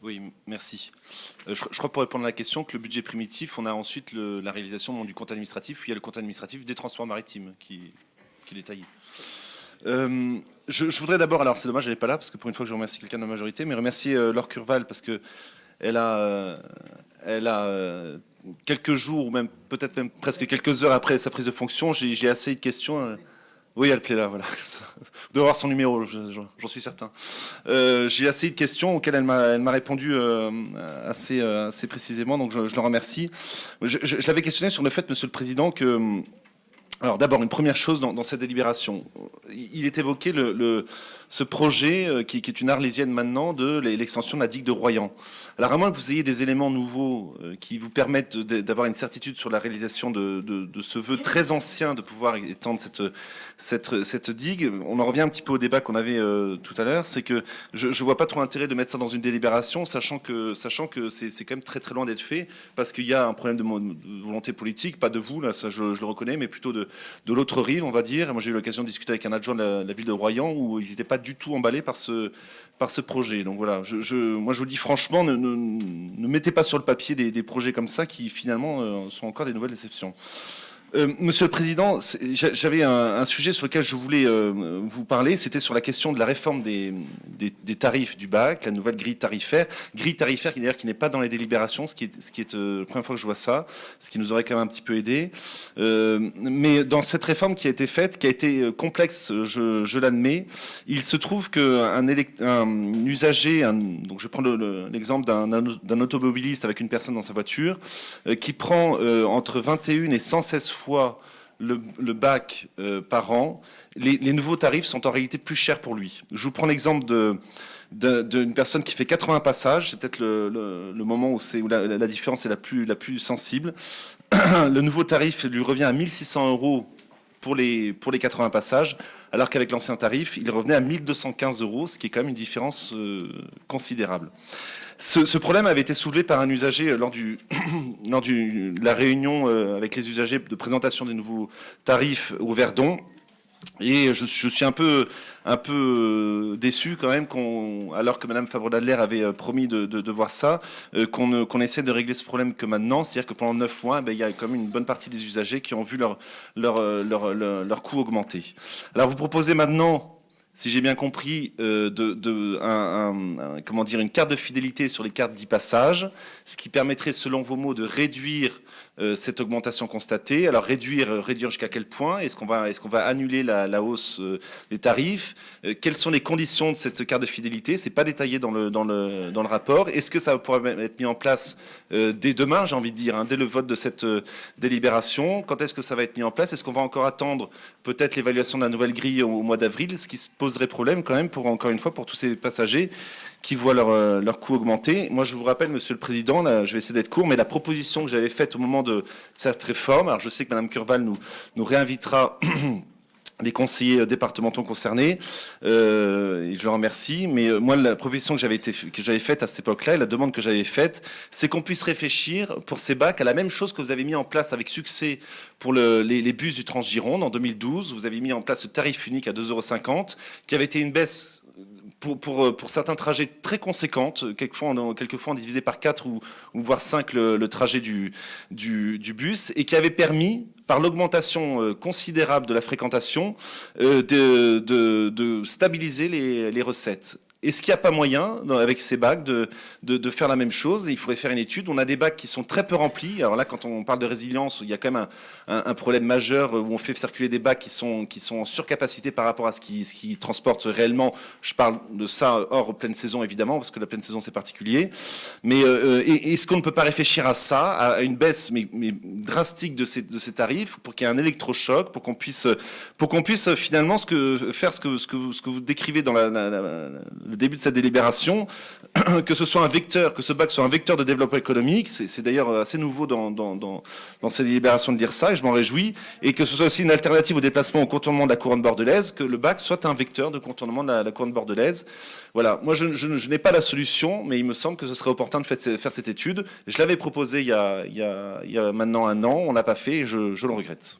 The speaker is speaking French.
Oui, merci. Je crois pour répondre à la question que le budget primitif, on a ensuite la réalisation du compte administratif, où il y a le compte administratif des transports maritimes qui est détaillé. Je voudrais d'abord, alors c'est dommage, elle n'est pas là, parce que pour une fois que je remercie quelqu'un de la majorité, mais remercier Laure Curval, parce que elle a quelques jours, ou même peut-être même presque quelques heures après sa prise de fonction, j'ai assez de questions. Oui, elle plaît là, voilà. Vous devez avoir son numéro, j'en suis certain. J'ai assez de questions auxquelles elle m'a répondu assez précisément, donc je le remercie. Je l'avais questionné sur le fait, Monsieur le Président, que... Alors d'abord, une première chose dans cette délibération. Il est évoqué ce projet qui est une arlésienne maintenant de l'extension de la digue de Royan. Alors à moins que vous ayez des éléments nouveaux qui vous permettent d'avoir une certitude sur la réalisation de ce vœu très ancien de pouvoir étendre cette digue, on en revient un petit peu au débat qu'on avait tout à l'heure, c'est que je ne vois pas trop l'intérêt de mettre ça dans une délibération, sachant que c'est quand même très très loin d'être fait, parce qu'il y a un problème de volonté politique, pas de vous, là, ça je le reconnais, mais plutôt de l'autre rive, on va dire. Moi, j'ai eu l'occasion de discuter avec un adjoint de la ville de Royan où ils n'étaient pas du tout emballés par ce projet. Donc voilà, moi, je vous dis franchement, ne mettez pas sur le papier des projets comme ça qui finalement sont encore des nouvelles déceptions. Monsieur le Président, j'avais un sujet sur lequel je voulais vous parler. C'était sur la question de la réforme des tarifs du bac, la nouvelle grille tarifaire qui d'ailleurs qui n'est pas dans les délibérations, ce qui est la première fois que je vois ça, ce qui nous aurait quand même un petit peu aidé. Mais dans cette réforme qui a été faite, qui a été complexe, je l'admets, il se trouve qu'un usager, donc je prends l'exemple d'un automobiliste avec une personne dans sa voiture, qui prend entre 21 et 116 fois le bac par an, les nouveaux tarifs sont en réalité plus chers pour lui. Je vous prends l'exemple d'une personne qui fait 80 passages, c'est peut-être le moment où la différence est la plus sensible. Le nouveau tarif lui revient à 1 600 € pour les 80 passages, alors qu'avec l'ancien tarif, il revenait à 1 215 €, ce qui est quand même une différence considérable. Ce problème avait été soulevé par un usager lors de la réunion avec les usagers de présentation des nouveaux tarifs au Verdon. Et je suis un peu déçu quand même, alors que Madame Fabre-Ladler avait promis de voir ça, qu'on essaie de régler ce problème que maintenant. C'est-à-dire que pendant 9 mois, il y a quand même une bonne partie des usagers qui ont vu leur coût augmenter. Alors vous proposez maintenant, si j'ai bien compris, comment dire, une carte de fidélité sur les cartes d'e-passage, ce qui permettrait, selon vos mots, de réduire cette augmentation constatée. Alors réduire jusqu'à quel point? Est-ce qu'on va annuler la hausse des tarifs? Quelles sont les conditions de cette carte de fidélité? C'est pas détaillé dans le rapport. Est-ce que ça pourrait être mis en place dès demain, j'ai envie de dire, dès le vote de cette délibération? Quand est-ce que ça va être mis en place? Est-ce qu'on va encore attendre peut-être l'évaluation de la nouvelle grille au mois d'avril, ce qui se poserait problème quand même encore une fois pour tous ces passagers qui voient leur coût augmenter. Moi, je vous rappelle, Monsieur le Président, là, je vais essayer d'être court, mais la proposition que j'avais faite au moment de cette réforme, alors je sais que Madame Curval nous réinvitera les conseillers départementaux concernés, et je le remercie, mais moi, la proposition que j'avais faite à cette époque-là, et la demande que j'avais faite, c'est qu'on puisse réfléchir pour ces bacs à la même chose que vous avez mis en place avec succès pour les bus du Transgironde en 2012. Vous avez mis en place ce tarif unique à 2,50 €, qui avait été une baisse pour certains trajets très conséquentes. Quelquefois on divisait par 4 ou voire 5 le trajet du bus, et qui avait permis, par l'augmentation considérable de la fréquentation, de stabiliser les recettes. Est-ce qu'il n'y a pas moyen, avec ces bacs, de faire la même chose? Il faudrait faire une étude. On a des bacs qui sont très peu remplis. Alors là, quand on parle de résilience, il y a quand même un problème majeur où on fait circuler des bacs qui sont en surcapacité par rapport à ce qui transporte réellement. Je parle de ça hors pleine saison, évidemment, parce que la pleine saison, c'est particulier. Mais est-ce qu'on ne peut pas réfléchir à ça, à une baisse mais drastique de ces tarifs, pour qu'il y ait un électrochoc, pour qu'on puisse finalement faire ce que vous décrivez dans le début de cette délibération, que ce bac soit un vecteur de développement économique. C'est d'ailleurs assez nouveau dans ces délibérations de dire ça, et je m'en réjouis, et que ce soit aussi une alternative au déplacement au contournement de la couronne bordelaise, que le bac soit un vecteur de contournement de la couronne bordelaise. Voilà, moi je n'ai pas la solution, mais il me semble que ce serait opportun de faire cette étude. Je l'avais proposé il y a maintenant 1 an, on l'a pas fait, et je le regrette.